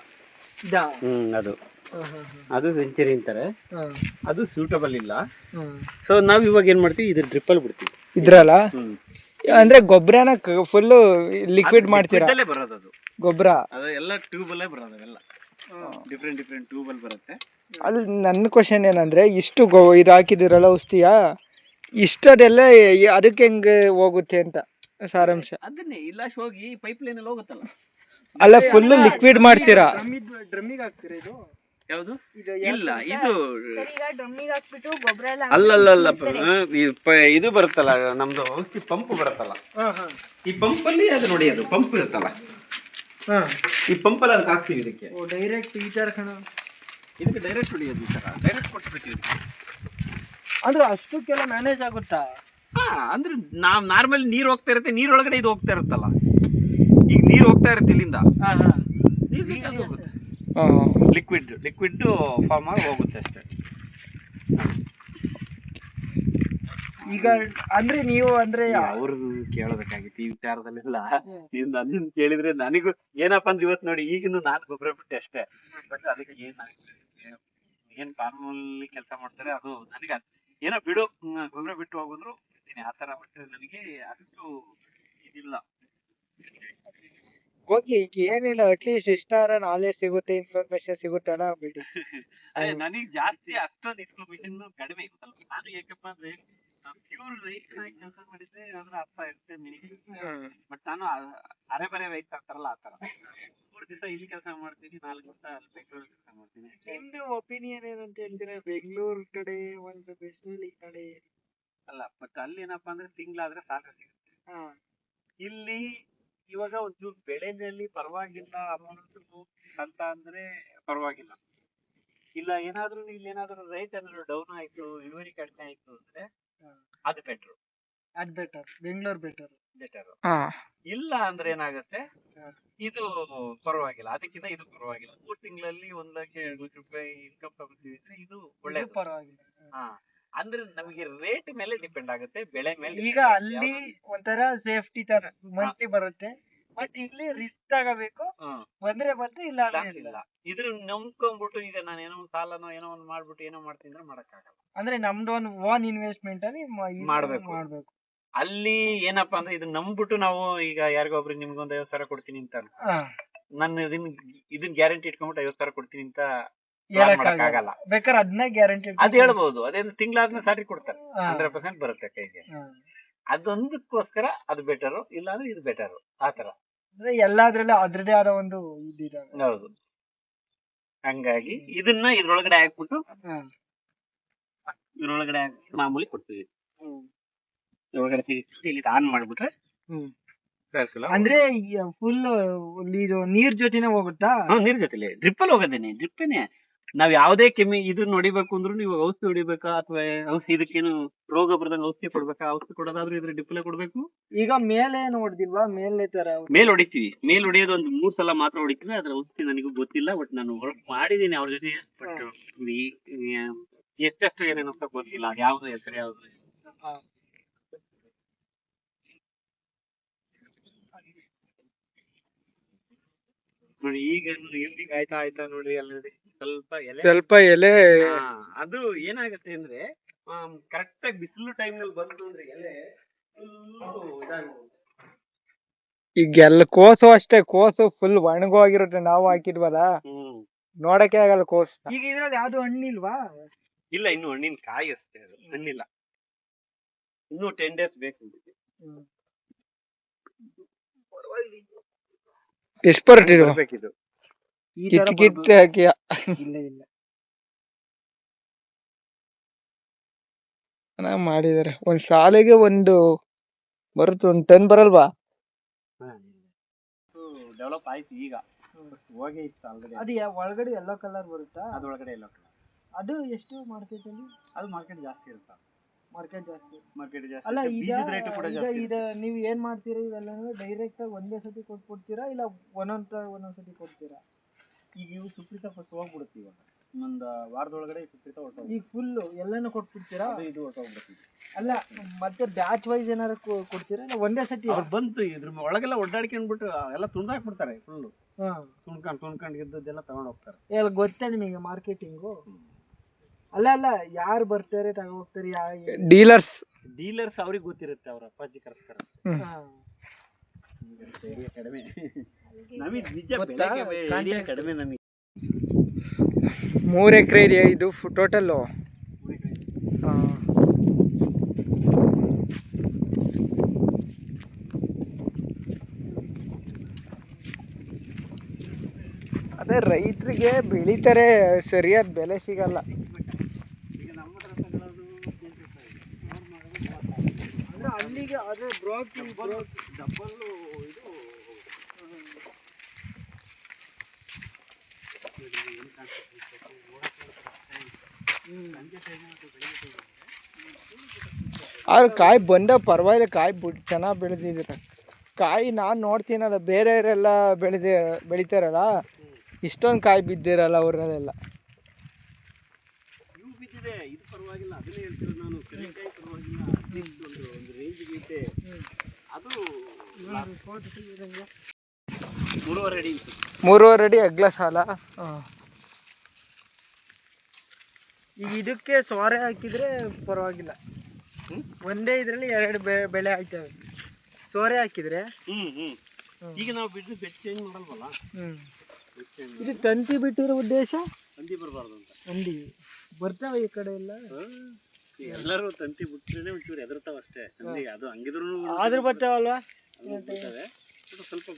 ಅದು ವೆಂಚೂರಿ ಅಂತಾರೆ, ಅದು ಸೂಟಬಲ್ ಇಲ್ಲ. ಸೊ ನಾವು ಇವಾಗ ಏನ್ ಮಾಡ್ತೀವಿ, ಇದ್ರ ಡ್ರಿಪ್ಪಲ್ಲಿ ಬಿಡ್ತೀವಿ ಇದ್ರಲ್ಲ. ಅಂದ್ರೆ ಗೊಬ್ಬರನ ಫುಲ್ ಲಿಕ್ವಿಡ್ ಮಾಡ್ತೀರಾ? ಬರೋದು ಅದು ಗೊಬ್ಬರ ಅದು ಎಲ್ಲ ಟ್ಯೂಬಲ್ಲೇ ಬರೋದು. ಅವೆಲ್ಲ ಡಿಫ್ರೆಂಟ್ ಟ್ಯೂಬಲ್ ಬರುತ್ತೆ. ಅಲ್ಲಿ ನನ್ನ ಕ್ವಶನ್ ಏನಂದ್ರೆ, ಇಷ್ಟು ಇದು ಹಾಕಿದಿರಲ್ಲ ಔಷಧಿಯ, ಇಷ್ಟದೆಲ್ಲ ಅದಕ್ಕೆ ಹೆಂಗೆ ಹೋಗುತ್ತೆ ಅಂತ ಸಾರಾಂಶ. ಅದನ್ನೇ ಇಲ್ಲ ಹೋಗಿ ಪೈಪ್ ಲೈನ್ ಅಲ್ಲಿ ಹೋಗುತ್ತಲ್ಲ. ಅಲ್ಲ ಫುಲ್ ಲಿಕ್ವಿಡ್ ಮಾಡ್ತೀರಾ? ಡ್ರಮ್ಮಿಗೆ ಹಾಕ್ತೀರಾ ಇದು? ಯಾವುದು? ಇಲ್ಲ ಇದು ಡ್ರಮ್ಮಿಗೆ ಹಾಕ್ಬಿಟ್ಟು ಗೊಬ್ಬರ ಎಲ್ಲ ಅಲ್ಲಲ್ಲ, ಇದು ಬರುತ್ತಲ್ಲ ನಮ್ದು ಔಷಧಿ ಪಂಪ್ ಬರುತ್ತಲ್ಲ, ಈ ಪಂಪಲ್ಲಿ ಅದು ನೋಡಿ, ಅದು ಪಂಪ್ ಇರುತ್ತಲ್ಲ, ಈ ಪಂಪಲ್ಲಿ ಅದಕ್ಕೆ ಹಾಕ್ತೀವಿ. ಇದಕ್ಕೆ ಡೈರೆಕ್ಟ್ ಈ ತರ ಇದಕ್ಕೆ ಡೈರೆಕ್ಟ್ ಹೊಡಿಯೋದು, ಈ ತರ ಡೈರೆಕ್ಟ್ ಕೊಟ್ಬಿಡ್ತೀವಿ. ಅಂದ್ರೆ ಅಷ್ಟಕ್ಕೆಲ್ಲ ಮ್ಯಾನೇಜ್ ಆಗುತ್ತಾ? ಅಂದ್ರೆ ನಾವ್ ನಾರ್ಮಲ್ ನೀರ್ ಹೋಗ್ತಾ ಇರುತ್ತೆ, ನೀರೊಳಗಡೆ ಇದು ಹೋಗ್ತಾ ಇರುತ್ತಲ್ಲ. ಈಗ ನೀರ್ ಹೋಗ್ತಾ ಇರುತ್ತೆ ಇಲ್ಲಿಂದ, ಲಿಕ್ವಿಡ್ ಫಾರ್ಮ್ ಆಗಿ ಹೋಗುತ್ತೆ ಅಷ್ಟೇ. ಈಗ ಅಂದ್ರೆ ನೀವು ಅಂದ್ರೆ ಅವ್ರದ್ದು ಕೇಳಬೇಕಾಗಿತ್ತು ಈ ವಿಚಾರದಲ್ಲೆಲ್ಲ. ನೀವು ನನ್ನ ಕೇಳಿದ್ರೆ ನನಗೂ ಏನಪ್ಪ ಅಂದ್ರೆ ಇವತ್ತು ನೋಡಿ, ಈಗಿನ ನಾನು ಗೊಬ್ಬರ ಬಿಟ್ಟೆ ಅಷ್ಟೇ. ಬಟ್ ಅದಕ್ಕೆ ಏನ್ ಫಾರ್ಮಲ್ಲಿ ಕೆಲಸ ಮಾಡ್ತಾರೆ ಅದು ನನಗೆ ಏನೋ ಬಿಡು, ಗೊಬ್ಬರ ಬಿಟ್ಟು ಹೋಗಿದ್ರು ಆ ತರ. ಬಟ್ ನನಗೆ ಅಷ್ಟು ಇದಿಲ್ಲ. ಹೋಗಿ ಏನಿಲ್ಲ, ಅಟ್ಲೀಸ್ಟ್ ಇಷ್ಟಾರ ನಾಲೆಜ್ ಸಿಗುತ್ತೆ, ಇನ್ಫಾರ್ಮೇಶನ್ ಸಿಗುತ್ತಲ್ಲ ಬಿಡಿ. ನನಗೆ ಜಾಸ್ತಿ ಅಷ್ಟೊಂದು ಇನ್ಫಾರ್ಮೇಶನ್ ಕಡಿಮೆ. ನಾನು ಯಾಕಪ್ಪ ಅಂದ್ರೆ ಪ್ಯೂರ್ ರೈತನಾಗಿ ಕೆಲಸ ಮಾಡಿದ್ರೆ ಅದ್ರ ಅರ್ಥ ಇರುತ್ತೆ ನನಗೆ. ಬಟ್ ನಾನು ಅರೆ ಬರೆ ರೈತ ಆಗ್ತಾರಲ್ಲ ಆ ತರ 3 ದಿವಸ ಇಲ್ಲಿ ಕೆಲಸ ಮಾಡ್ತೀನಿ, 4 ದಿವಸ ಅಲ್ಲಿ ಬೆಂಗಳೂರು ಕೆಲಸ ಮಾಡ್ತೀನಿ. ನಿಮ್ದು ಒಪಿನಿಯನ್ ಏನಂತ ಹೇಳ್ತೀರಾ? ಬೆಂಗಳೂರು ಕಡೆ ಒಂದು ಬೆಸ್ಟ್, ಈ ಕಡೆ ಅಲ್ಲ. ಬಟ್ ಅಲ್ಲಿ ಏನಪ್ಪಾ ಅಂದ್ರೆ ತಿಂಗಳಾದ್ರೆ ಸಾಕು ಸಿಗುತ್ತೆ. ಇಲ್ಲಿ ಇವಾಗ ಒಂಚೂರು ಬೆಳೆನಲ್ಲಿ ಪರವಾಗಿಲ್ಲ, ಅಮೌಂಟ್ ಅಂತ ಅಂದ್ರೆ ಪರವಾಗಿಲ್ಲ. ಇಲ್ಲ ಏನಾದ್ರು ಇಲ್ಲಿ ಏನಾದ್ರು ರೈಟ್ ಏನಾದ್ರು ಡೌನ್ ಆಯ್ತು, ಇಳುವರಿ ಕಡಿಮೆ ಆಯ್ತು ಅಂದ್ರೆ ಅದು ಬೆಟರ್. ಬೆಂಗಳೂರು ಬೆಟರ್. ಇಲ್ಲ ಅಂದ್ರೆ ಏನಾಗುತ್ತೆ, ಇದು ಪರವಾಗಿಲ್ಲ, ಅದಕ್ಕಿಂತ ಇದು ಪರವಾಗಿಲ್ಲ. 3 ತಿಂಗಳಲ್ಲಿ 1,50,000 ರೂಪಾಯಿ ಇನ್ಕಮ್ ತಗೋತೀವಿ ಅಂದ್ರೆ ಇದು ಒಳ್ಳೇದು, ಪರವಾಗಿಲ್ಲ. ಅಂದ್ರೆ ನಮಗೆ ರೇಟ್ ಮೇಲೆ ಡಿಪೆಂಡ್ ಆಗುತ್ತೆ, ಬೆಳೆ ಮೇಲೆ. ಈಗ ಅಲ್ಲಿ ಒಂಥರ ಸೇಫ್ಟಿ ತರ ಮಂತ್ಲಿ ಬರುತ್ತೆ, ಬಟ್ ಇಲ್ಲಿ ರಿಸ್ಕ್ ಆಗಬೇಕು. ಬಂದ್ರೆ ಇಲ್ಲ ಇಲ್ಲ. ಇದ್ರ ನಂಬ್ಕೊಂಡ್ಬಿಟ್ಟು ಈಗ ನಾನು ಏನೋ ಒಂದು ಸಾಲನೋ ಏನೋ ಒಂದು ಮಾಡ್ಬಿಟ್ಟು ಏನೋ ಮಾಡ್ತೀನಿ ಅಂದ್ರೆ ಮಾಡಕ್ಕಾಗಲ್ಲ. ಅಂದ್ರೆ ನಮ್ದು ಒಂದು ಓನ್ ಇನ್ವೆಸ್ಟ್ಮೆಂಟ್ ಅಲ್ಲಿ ಮಾಡ್ಬೇಕು. ಅಲ್ಲಿ ಏನಪ್ಪಾ ಅಂದ್ರೆ ಇದನ್ನ ನಂಬ್ಬಿಟ್ಟು ನಾವು ಈಗ ಯಾರಿಗೊಬ್ರಿಗೆ ನಿಮ್ಗೊಂದು 50,000 ಕೊಡ್ತೀನಿ ಅಂತ, ನಾನು ಇದನ್ನ ಗ್ಯಾರಂಟಿ ಇಟ್ಕೊಂಡ್ಬಿಟ್ಟು 50,000 ಕೊಡ್ತೀನಿ ಅಂತ ಆಗಲ್ಲ. ಬೇಕಾದ್ರೆ ಅದನ್ನ ಗ್ಯಾರಂಟಿ ಅದ್ ಹೇಳ್ಬಹುದು. ಅದೇ ತಿಂಗಳಾದ್ಮೇಲೆ ಸ್ಯಾಲರಿ ಕೊಡ್ತಾರೆ, 100% ಬರುತ್ತೆ ಕೈಗೆ. ಅದೊಂದಕ್ಕೋಸ್ಕರ ಅದು ಬೆಟರು, ಇಲ್ಲ ಅಂದ್ರೆ ಇದು ಬೆಟರು. ಆತರ ಅಂದ್ರೆ ಎಲ್ಲಾದ್ರಲ್ಲೂ ಅದ್ರದೇ ಆದ ಒಂದು ಇದಿದೆ. ಹೌದು. ಹಂಗಾಗಿ ಇದನ್ನ ಇದ್ರೊಳಗಡೆ ಹಾಕ್ಬಿಟ್ಟು ಇದ್ರೊಳಗಡೆ ಮಾಮೂಲಿ ಕೊಡ್ತೀವಿ. ಇದ್ರೊಳಗಡೆ ಆನ್ ಮಾಡ್ಬಿಟ್ರೆ ಅಂದ್ರೆ ಫುಲ್ ನೀರ್ ಜೊತೆನೆ ಹೋಗುತ್ತಾ? ನೀರ್ ಜೊತೆಲಿ ಡ್ರಿಪ್ಪಲ್ಲಿ ಹೋಗೋದೇನೆ. ಡ್ರಿಪ್ಪೇನೆ. ನಾವ್ ಯಾವ್ದೇ ಇದನ್ನ ಹೊಡಿಬೇಕು ಅಂದ್ರು ನೀವು ಔಷಧಿ ಹೊಡಿಬೇಕಾ, ಅಥವಾ ಇದಕ್ಕೇನು ರೋಗ ಬರದಂಗ ಔಷಧಿ ಕೊಡ್ಬೇಕಾ? ಔಷಧಿ ಕೊಡೋದಾದ್ರೂ ಇದ್ರ ಡ್ರಿಪ್ಪಲ್ಲೇ ಕೊಡ್ಬೇಕು. ಈಗ ಮೇಲೆ ನೋಡ್ದಿಲ್ವಾ? ಮೇಲೆ ತರ ಮೇಲ್ ಹೊಡಿತೀವಿ. ಮೇಲ್ ಹೊಡಿಯೋದು ಒಂದು 3 ಸಲ ಮಾತ್ರ ಹೊಡಿತೀವಿ. ಅದ್ರ ಔಷಧಿ ನನಗೂ ಗೊತ್ತಿಲ್ಲ, ಬಟ್ ನಾನು ವರ್ಕ್ ಮಾಡಿದೀನಿ ಅವ್ರ ಜೊತೆ. ಬಟ್ ಎಷ್ಟೆಷ್ಟು ಏನೇನು ಅಂತ ಗೊತ್ತಿಲ್ಲ, ಯಾವ್ದು ಹೆಸರು ಯಾವ್ದು. ನೋಡಿ ಈಗ ಈವ್ನಿಂಗ್ ಆಯ್ತಾ ನೋಡಿ, ಅಲ್ಲಿ ಸ್ವಲ್ಪ ಎಲೆ ಅದು ಏನಾಗತ್ತೆ ಅಂದ್ರೆ ಕರೆಕ್ಟ್ ಆಗಿ ಬಿಸಿಲು ಟೈಮ್ ನಲ್ಲಿ ಬಂತು ಅಂದ್ರೆ ಎಲೆ ಈಗ ಎಲ್ಲ ಕೋಸು ಅಷ್ಟೇ. ಕೋಸು ಫುಲ್ ಒಣಗೋಗಿರುತ್ತೆ, ನಾವು ಹಾಕಿದ್ವಲ್ಲ, ನೋಡಕ್ಕೆ ಆಗಲ್ಲ ಕೋಸು. ಈಗ ಇದ್ರಲ್ಲಿ ಯಾವ್ದು ಹಣ್ಣಿಲ್ವಾ? ಇಲ್ಲ, ಇನ್ನು ಹಣ್ಣಿನ ಕಾಯಿ ಅಷ್ಟೇ, ಅದು ಹಣ್ಣಿಲ್ಲ. ಇನ್ನೂ 10 days ಬೇಕು. ಎಷ್ಟು ಬರಟಿರೋ ಬೇಕಿದು ಕಿಟ್ ಹಾಕಿ ಇಲ್ಲ ಇಲ್ಲ ಚೆನ್ನಾಗಿ ಮಾಡಿದಾರೆ. ಒಂದ್ ಶಾಲೆಗೆ ಒಂದು ಬರುತ್ತೆ, ಒಂದು 10 ಬರಲ್ವಾ? ಡೆವಲಪ್ ಆಯ್ತು ಈಗ, ಹೋಗೇ ಇತ್ತು ಆಲ್ರೆಡಿ. ಅದು ಒಳಗಡೆ ಯೆಲ್ಲೋ ಕಲರ್ ಬರುತ್ತಾ? ಅದ್ರೊಳಗಡೆ ಎಲ್ಲ ಅದು ಎಷ್ಟು ಮಾರ್ಕೆಟ್ ಅಲ್ಲಿ? ಅದು ಮಾರ್ಕೆಟ್ ಜಾಸ್ತಿ ಇರುತ್ತೆ. ಮಾರ್ಕೆಟ್ ಜಾಸ್ತಿ ಅಲ್ಲ, ಬೀಜದ ರೇಟ್ ಕೂಡ ಜಾಸ್ತಿ. ನೀವು ಏನ್ ಮಾಡ್ತೀರಾ ಇವೆಲ್ಲ? ಡೈರೆಕ್ಟ್ ಆಗಿ ಒಂದೇ ಸತಿ ಕೊಟ್ಬಿಡ್ತೀರಾ ಇಲ್ಲ ಒಂದೊಂದ್ಸತಿ ಕೊಡ್ತೀರಾ? ಈಗ ಇವು ಸುಪ್ರೀತ ಫಸ್ಟ್ ಹೋಗ್ಬಿಡುತ್ತೆ. ಇವಾಗ ಇನ್ನೊಂದು ವಾರದೊಳಗಡೆ ಸುಪ್ರೀತ ಹೊರಟೋಗ್ಬಿಡುತ್ತೆ. ಈಗ ಫುಲ್ ಎಲ್ಲಾನು ಕೊಟ್ಬಿಡ್ತೀರಾ? ಇದು ಹೊರಟೋಗ್ಬಿಡುತ್ತೆ. ಅಲ್ಲ, ಮತ್ತೆ ಬ್ಯಾಚ್ ವೈಸ್ ಏನಾರು ಕೊಡ್ತೀರಾ ಇಲ್ಲ ಒಂದೇ ಸತಿ? ಅವ್ರು ಬಂತು ಇದ್ರ ಒಳಗೆಲ್ಲ ಒಡ್ಡಾಡ್ಕೊಂಡ್ಬಿಟ್ಟು ಎಲ್ಲ ತುಂಡಾಕ್ಬಿಡ್ತಾರೆ. ಫುಲ್ಲು ತುಂಡ್ಕೊಂಡು ಇದ್ದದ್ದೆಲ್ಲ ತಗೊಂಡು ಹೋಗ್ತಾರೆ. ಎಲ್ಲ ಗೊತ್ತಾ ನಿಮಗೆ ಮಾರ್ಕೆಟಿಂಗು? ಅಲ್ಲ ಯಾರು ಬರ್ತಾರೆ ತಗೊಂಡು ಹೋಗ್ತಾರೆ? ಡೀಲರ್ಸ್ ಅವ್ರಿಗೆ ಗೊತ್ತಿರುತ್ತೆ, ಅವ್ರ ಅಪ್ಪಾಜಿ ಕರೆಸ್ತಾರೆ. ಕಡಿಮೆ ನಮಗೆ ನಿಜ ಕಡಿಮೆ ನಮಗೆ. 3 ಎಕರೆ ಇದೆಯಾ ಇದು ಟೋಟಲ್ಲು? ಅದೇ ರೈತರಿಗೆ ಬೆಳೀತಾರೆ, ಸರಿಯಾದ ಬೆಲೆ ಸಿಗಲ್ಲ. ಅಂದ್ರೆ ಅಲ್ಲಿಗೆ ಅದೇ ಬ್ರೋಕಿಂಗ್ ಡಬ್ಬಲ್ಲು ಇದು ಆದ್ರೆ ಕಾಯಿ ಬಂದ ಪರವಾಗಿಲ್ಲ, ಕಾಯಿ ಚೆನ್ನಾಗಿ ಬೆಳೆದಿದ್ದೀರ. ಕಾಯಿ ನಾನು ನೋಡ್ತೀನಲ್ಲ, ಬೇರೆಯವರೆಲ್ಲ ಬೆಳಿತಾರಲ್ಲ, ಇಷ್ಟೊಂದು ಕಾಯಿ ಬಿದ್ದಿರಲ್ಲ ಅವರಲ್ಲೆಲ್ಲ. ಇವು ಬಿದ್ದಿದೆ, ಇದು ಪರವಾಗಿಲ್ಲ. ಅದನ್ನೇ ಹೇಳ್ತಿರೋದು ನಾನು, ಕರಿಕಾಯಿ ಪರವಾಗಿಲ್ಲ. ಒಂದು ರೇಂಜಿಗೆ ಐತೆ ಅದು. 3.5 ಅಡಿ 3.5 ಅಡಿ ಅಗ್ಲ ಸಾಲ. ಈಗ ಇದಕ್ಕೆ ಸೋರೆ ಹಾಕಿದ್ರೆ ಪರವಾಗಿಲ್ಲ, ಒಂದೇ ಇದರಲ್ಲಿ 2 ಬೆಳೆ ಆಯ್ತವೆ. ಸೋರೆ ಹಾಕಿದ್ರೆ ಈಗ ನಾವು ಬಿಟ್ಟು ಬೆಟ್ ಚೇಂಜ್ ಮಾಡಲ್ವಲ್ಲ. ಇದು ತಂತಿ ಬಿಟ್ಟಿರೋ ಉದ್ದೇಶ ತಂತಿ ಬರಬಾರ್ದು ಅಂತ. ತಂತಿ ಬರ್ತಾವೆ ಈ ಕಡೆ ಎಲ್ಲ. ಎಲ್ಲರೂ ತಂತಿ ಬಿಟ್ಟರೆ ಒಂಚೂರು ಎದುರ್ತಾವ ಅಷ್ಟೇ. ಅದು ಹಂಗಿದ್ರು ಆದ್ರೂ ಬರ್ತಾವಲ್ವಾ? ಸ್ವಲ್ಪ